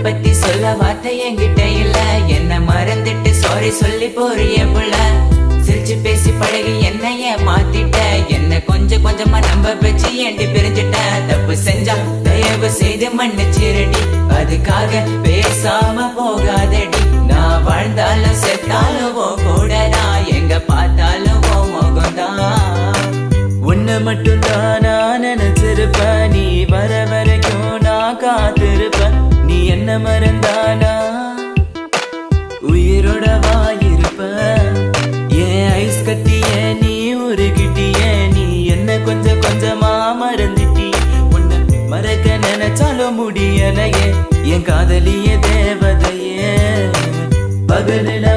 பத்தி சொல்ல வார்த்தை என்கிட்ட இல்ல. என்ன மறந்துட்டு சாரி சொல்லி போறிய புள்ள. சிரிச்சு பேசி பழகி என்னைய மாத்திட்ட. என்ன கொஞ்சம் கொஞ்சமா நம்ப வச்சு ஏண்டி பிரிஞ்சிட்ட. தப்பு செஞ்சா தயவு செய்து மன்னிச்சிரடி. அதுக்காக பேசாம போகாதடி. நான் வாழ்ந்தாலும் செத்தாலும் கூட நான் எங்க பார்த்தாலும் முகம்தான். உன்னை மட்டும் தான் நான் நினைச்சிருப்ப. நீ வர வரைக்கும் நான் காத்திருப்ப. நீ என்ன மறந்தானா உயிரோட வாயிருப்ப. ஏன் ஐஸ் கட்டிய நீ உருகிட்டிய. நீ என்ன கொஞ்சம் கொஞ்சமா மறந்துட்டி. உன்னை மறக்க நினைச்சாலும் முடியலையே. என் காதலிய தேவதையே. பகலில